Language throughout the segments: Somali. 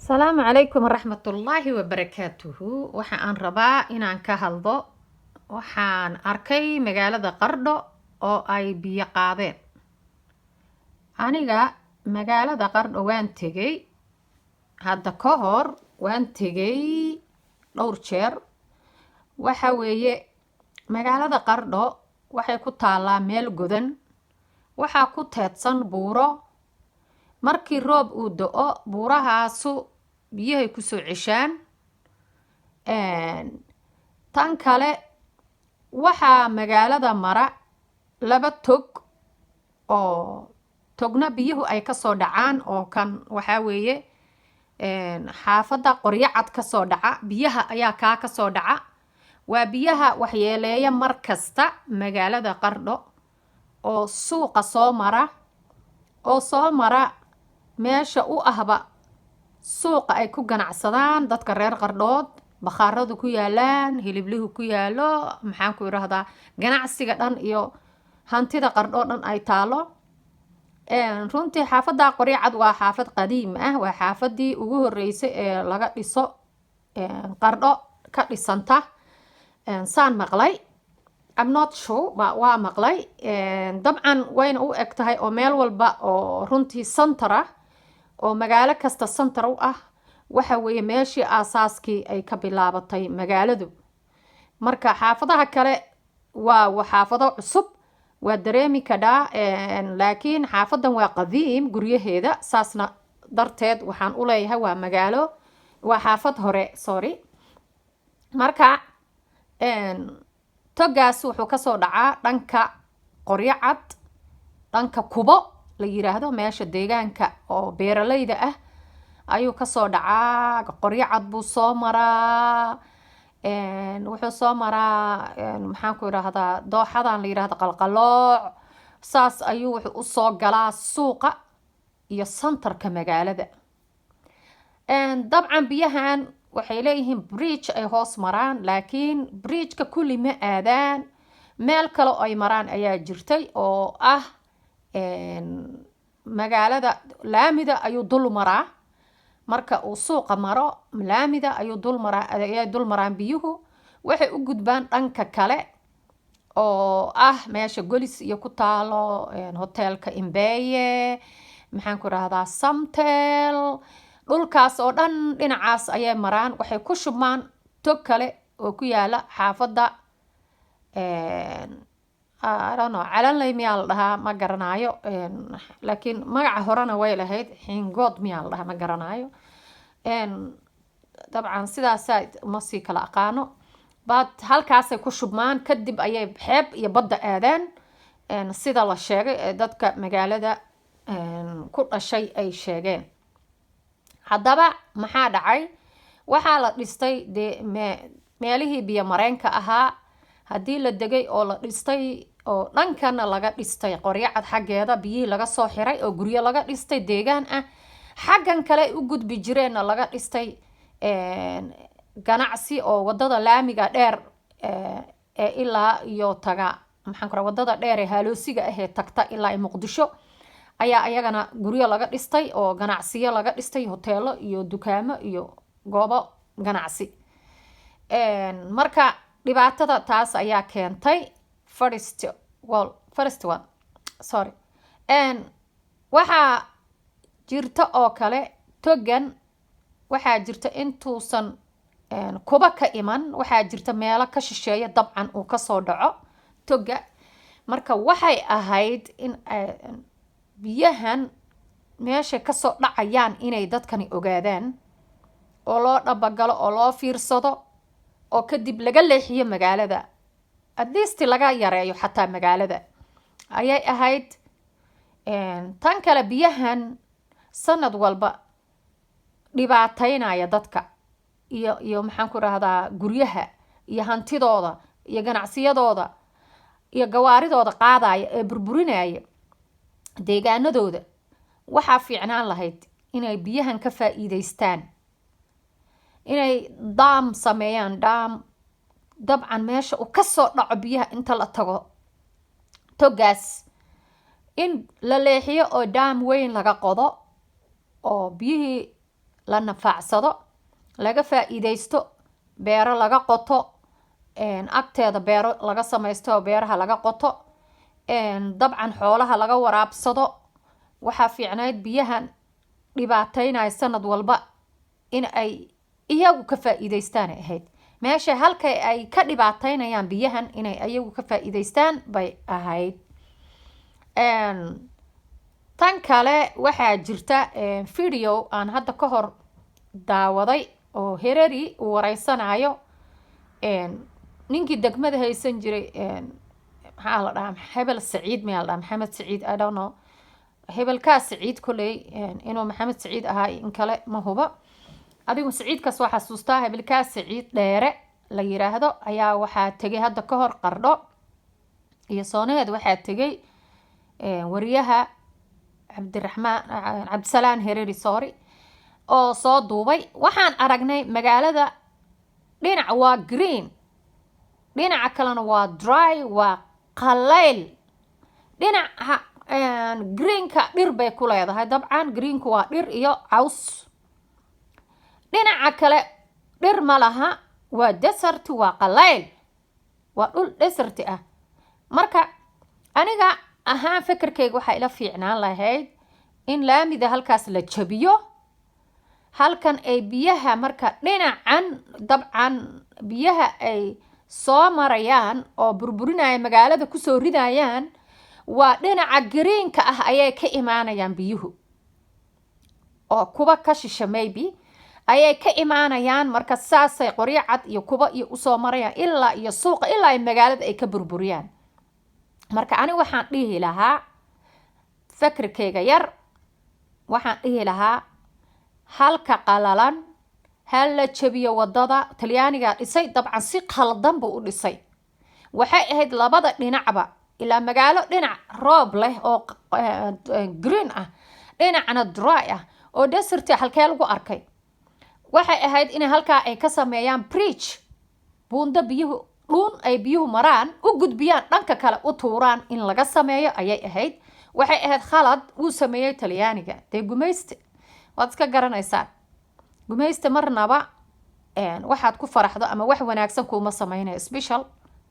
السلام عليكم ورحمة الله وبركاته. waxaan rabaa inaan ka hadlo waxaan arkay magaalada Qardho oo ay biyo qaadeen. Aniga magaalada Qardho waan tegay hadda ka hor waan tegay dhowr jeer. Waxa weeye magaalada Qardho waxay ku taalaa meel godan. Waxa ku teedsan buuro. Markii roob uu da'o buurahaasu biyahay ku soo ceshaan. tan kale waxaa magaalada mara laba tog oo togna biyuhu ay ka soo dhacaan oo kan waxa weeye xaafada Qoryacad ka soo dhaca biyaha ayaa ka soo dhaca waa biyaha waxyeeleeya mar kasta magaalada Qardho oo suuqa soo mara meesha u ahba suuqa ay ku ganacsadaan dadka reer Qardhood bakhaaradu ku yaalaan hilibluhu ku yaalo maxaan ku yiraahdaa ganacsiga dhan iyo hantida Qardho dhan ay taalo. runtii xaafada Qoryacad waa xaafad qadiim ah waa xaafadii ugu horeysay ee laga dhiso Qardho ka dhisanta saan maqlay I'm not sure waa maqlay dabcan wayna u eg tahay oo meel walba oo runtii center ah oo magaalo kasta center u ah waxa weeye meeshii aasaaskii ay ka bilaabatay magaaladu. marka xaafadaha kale waa xaafado cusub waa dareemi kadhaa laakiin xaafadan waa qadiim guryaheeda saasna darteed waxaan u leeyahay waa magaalo waa xaafad hore sorry. marka togaas wuxuu ka soo dhacaa dhanka Qoryacad dhanka Kubo la yiraahdo meesha deegaanka oo beeralayda ah ayuu ka soo dhacaa Qoryacad buu soo maraa wuxuu soo maraa maxaan ku yiraahdaa dooxadan la yiraahdo Qalqalooc saas ayuu wuxuu u soo galaa suuqa iyo centerka magaalada. dabcan biyahan waxay leeyihiin bridge ay hoos maraan laakiin bridge-ka kulli ma aadaan meel kale oo ay maraan ayaa jirtay oo ah magaalada laamida ayuu dul maraa marka uu suuqa maro laamida ayuu dul maraan biyuhu waxay u gudbaan dhanka kale oo ah meesha Golis iyo ku taalo hotelka Imbeeye maxaan ku rahdaa Samtel dhulkaas oo dhan dhinacaas ayay maraan waxay ku shubmaan tog kale oo ku yaala xaafada I don't know Calanley miyaa la dhahaa ma garanaayo laakiin magaca horena way lahayd Xingood miyaa la dhahaa ma garanaayo dabcan sidaasaa ma sii kala aqaano but halkaasay ku shubmaan kadib ayay xeeb iyo badda aadaan sida la sheegay ee dadka magaalada ku dhashay ay sheegeen. haddaba maxaa dhacay waxaa la dhistay meelihii biyo mareenka ahaa haddii la degay oo la dhistay oo dhankana laga dhistay Qoryacad xaggeeda biyihii laga soo xiray oo guryo laga dhistay deegaan ah xaggan kale u gudbi jireenna laga dhistay ganacsi oo wadada laamiga dheer ee ilaa iyo taga maxaan ku rahaa wadada dheer ee Haloosiga ah ee tagta ilaa Muqdisho ayaa ayagana guryo laga dhistay oo ganacsiyo laga dhistay hoteelo iyo dukaamo iyo goobo ganacsi. marka dhibaatada taas ayaa keentay first one sorry waxaa jirta oo kale togan waxaa jirta intuusan Kuba ka iman waxaa jirta meelo ka shisheeya dabcan uu ka soo dhaco toga marka waxay ahayd in biyahan meesha ka soo dhacayaan inay dadkani ogaadaan oo loo dhabagalo oo loo fiirsado oo kadib laga leexiyo magaalada at least laga yareeyo xataa magaalada ayay ahayd. tan kale biyahan sanad walba dhibaataynaya dadka iyo maxaan ku rahdaa guryaha iyo hantidooda iyo ganacsiyadooda iyo gawaaridooda qaadaya ee burburinaya deegaanadooda waxaa fiicnaan lahayd inay biyahan ka faa'iideystaan inay daam sameeyaan dabcan meesha uu ka soo dhaco biyaha inta la tago togaas in la leexiyo oo daam weyn laga qodo oo biyihii la nafaacsado, laga faa'iidaysto, beero laga qoto, agteeda beero laga samaysto oo beeraha laga qoto, dabcan xoolaha laga waraabsado. waxaa fiicnayd biyahan dhibaataynaya sanad walba in ay iyagu ka faa'iidaystaan ahayd. meesha halka ay ka dhibaataynayaan biyahan inay iyagu ka faa'iidaystaan bay ahayd. tan kale waxaa jirta video aan hadda ka hor daawaday oo Harari uu wareysanayo ninkii degmada haysan jiray maxaa la dhahaa Hebel Saciid ma la dhahaa Maxamed Saciid, I don't know, hebelkaa Saciid kuley inuu Maxamed Saciid ahaa in kale ma hubo. adigu Saciidkaas waa xasuustaa. hebelkaa Saciid dheere la yiraahdo ayaa waxaa tegay hadda ka hor Qardho iyo Sooneed. waxaa tegay wariyaha Cabdisalaan Harari sorry oo soo duubay. waxaan aragnay magaalada dhinac waa green, dhinaca kalena waa dry, waa qalayl. dhinaca greenka dhir bay ku leedahay, dabcan greenku waa dhir iyo caws. dhinaca kale dhir ma laha, waa desert, waa qalayl, waa dhul desert ah. marka aniga ahaan fikirkayga waxaa ila fiicnaan lahayd in laamida halkaas la jabiyo, halkan ay biyaha marka dhinacan dabcan biyaha ay soo marayaan oo burburinaya magaalada kusoo ridayaan, waa dhinaca greenka ah ayay ka imaanayaan biyuhu, oo kuba ka shisha maybe ayay ka imaanayaan. marka saasay qoryo cad iyo kuba iyo usoo marayaan ilaa iyo suuqa, ilaa ay magaalada ay ka burburiyaan. marka ani waxaan dhihi lahaa fikirkayga yar, waxaan dhihi lahaa halka qalalan hal la jabiyo wadada. Talyaaniga dhisay dabcan si qaldan buu u dhisay. waxay ahayd labada dhinacba ilaa magaalo dhinac roob leh oo green ah, dhinacna dry ah oo desert halkee lagu arkay. waxay ahayd in halkaa ay ka sameeyaan bridge, buundo biyuhu dhuun ay biyuhu maraan u gudbiyaan dhanka kale u tuuraan in laga sameeyo ayay ahayd. waxay ahayd khalad uu sameeyey Talyaaniga. dee gumayste waad iska garanaysaan, gumayste marnaba waxaad ku faraxdo ama wax wanaagsan kuuma sameynayo, special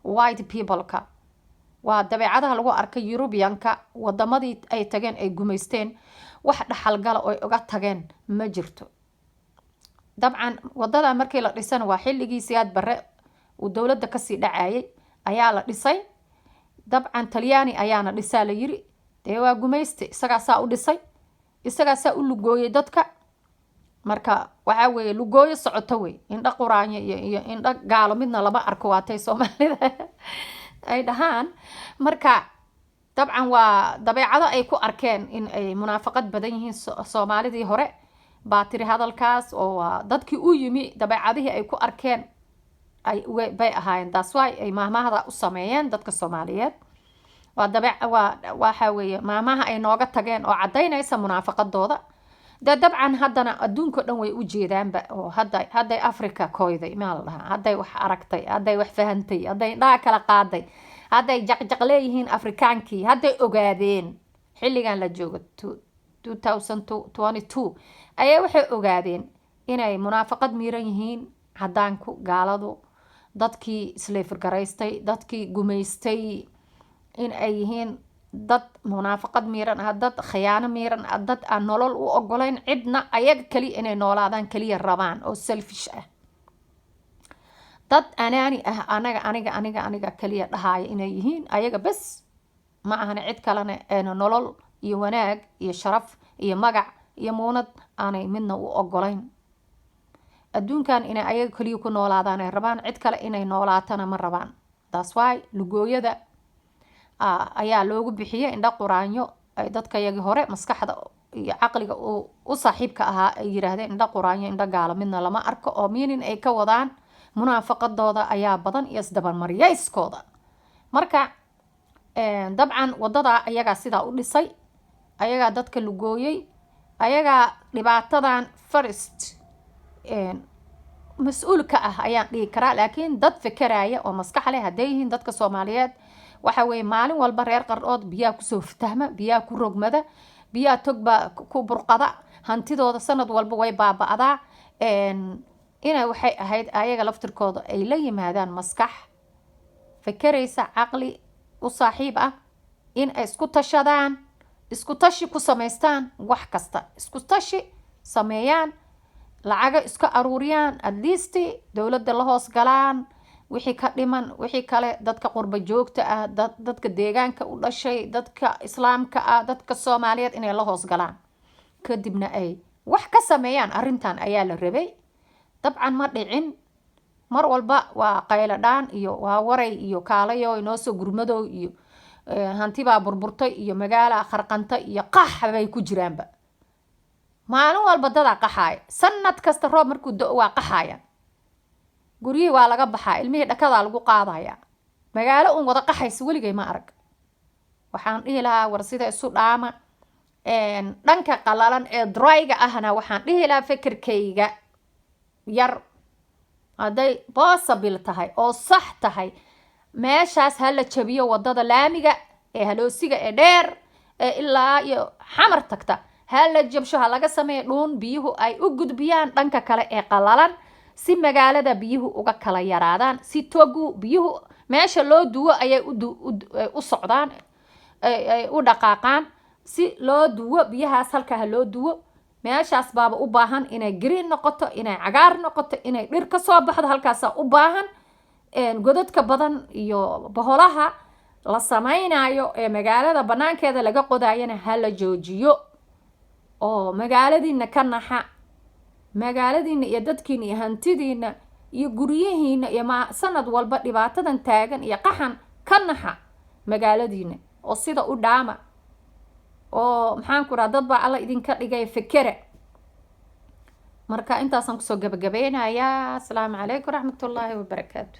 white people-ka. waa dabeecadaha lagu arkay European-ka, wadamadii ay tageen ay gumaysteen wax dhaxalgala oo ay uga tageen ma jirto. dabcan wadada markii la dhisana waa xilligii Siyaad Barre uu dowladda kasii dhacayay ayaa la dhisay. dabcan Talyaani ayaana dhisaa la yiri, dee waa gumayste, isagaa saa u dhisay, isagaa saa u lugooyay dadka. marka waxaa weeye lugooyo socoto wey, indha quraanyo iyo indha gaalo midna lama arko, waatay Soomaalida ay dhahaan. marka dabcan waa dabeecado ay ku arkeen in ay munaafaqad badan yihiin Soomaalidii hore baa tiri hadalkaas, oo dadkii u yimi dabeecadihii ay ku arkeen bay ahaayeen. that's why ay maahmaahda u sameeyeen dadka Soomaaliyeed. waxa weeye maamaha ay nooga tageen oo cadaynaysa munaafaqadooda. dee dabcan haddana adduunka dhan way u jeedaanba, oo hadday Africa koyday maa la dhahaa, hadday wax aragtay, hadday wax fahantay, hadday indhaha kala qaaday, hadday jaqjaq leeyihiin Afrikaankii, hadday ogaadeen xilligan la joogo 2022 ayay waxay ogaadeen inay munaafaqad miiran yihiin cadaanku, gaaladu, dadkii isleefirgaraystay, dadkii gumaystay, in ay yihiin dad munaafaqad miiran ah, dad khiyaano miiran ah, dad aan nolol u ogolayn cidna, ayaga kaliya inay noolaadaan kaliya rabaan oo selfish ah, dad anaani ah, aniga kaliya dhahaya inay yihiin ayaga bes, ma ahana cid kalena ayna nolol iyo wanaag iyo sharaf iyo magac iyo muunad aanay midna u ogolayn. adduunkan inay ayaga kaliya ku noolaadaan ay rabaan, cid kale inay noolaatana ma rabaan. that's why lugooyada ayaa loogu bixiyay indha quraanyo. ay dadka yagi hore maskaxda iyo caqliga u saaxiibka ahaa ay yiraahdeen indha quraanyo indha gaalo midna lama arko, oo meaning ay ka wadaan munaafaqadooda ayaa badan iyo isdabarmariyayskooda. marka dabcan wadada ayagaa sidaa u dhisay, ayagaa dadka lugooyay, ayagaa dhibaatadan first mas-uulka ah ayaan dhihi karaa. laakiin dad fikiraya oo maskax leh hadday yihiin dadka Soomaaliyeed, waxa weeye maalin walba reer Qardhood biyaha kusoo fatahma, biyaha ku rogmada, biyaha togba ku burqada, hantidooda sanad walba way baaba'daa inay waxay ahayd ayaga laftirkooda ay la yimaadaan maskax fakeraysa caqli u saaxiib ah in ay isku tashadaan isku tashi ku samaystaan wax kasta isku tashi sameeyaan lacaga iska aruuriyaan at least dowladda la hoos galaan wixii ka dhiman wixii kale dadka qurba joogta ah dadka deegaanka u dhashay dadka islaamka ah dadka Soomaaliyeed inay la hoos galaan kadibna ay wax ka sameeyaan arrintan ayaa la rabay dabcan ma dhicin mar walba waa qaylo dhaan iyo waa waray iyo kaalayo inoo soo gurmadow iyo hanti baa burburtay iyo magaala kharqanta iyo qax bay ku jiraanba maalin walba dad qaxaay sanad kasta roob markuu da'o waa qaxaaya guriyii waa laga baxaa ilmihii dhakada lagu qaadaya magaalo un wada qaxaysa weligay ma arag waxaan dhihi lahaa war sida isu dhaama dhanka qalalan ee dryga ahna waxaan dhihi lahaa fikirkayga yar hadday possible tahay oo sax tahay meeshaas hala jabiyo wadada laamiga ee haloosiga ee dheer ee ilaa iyo xamar tagta hala jabsho laga sameeyo dhuun biyuhu ay u gudbiyaan dhanka kale ee qalalan si magaalada biyuhu uga kala yaraadaan si togu biyuhu meesha loo duwo ayay u socdaan ay u dhaqaaqaan si loo duwo biyahaas halka loo duwo meeshaas baaba u baahan inay green noqoto inay cagaar noqoto inay dhir ka soo baxdo halkaas u baahan godadka badan iyo boholaha la samaynayo ee magaalada banaankeeda laga qodaayana hala joojiyo oo magaaladiina ka naxa magaaladiina iyo dadkiina iyo hantidiina iyo guryihiina iyo sanad walba dhibaatadan taagan iyo qaxan ka naxa magaaladiina oo sida u dhaama oo maxaan ku raad dad baa alla idinka dhigay fikere marka intaasan kusoo gabagabeynayaa. Assalaamu calaykum waraxmatullaahi wabarakaatu.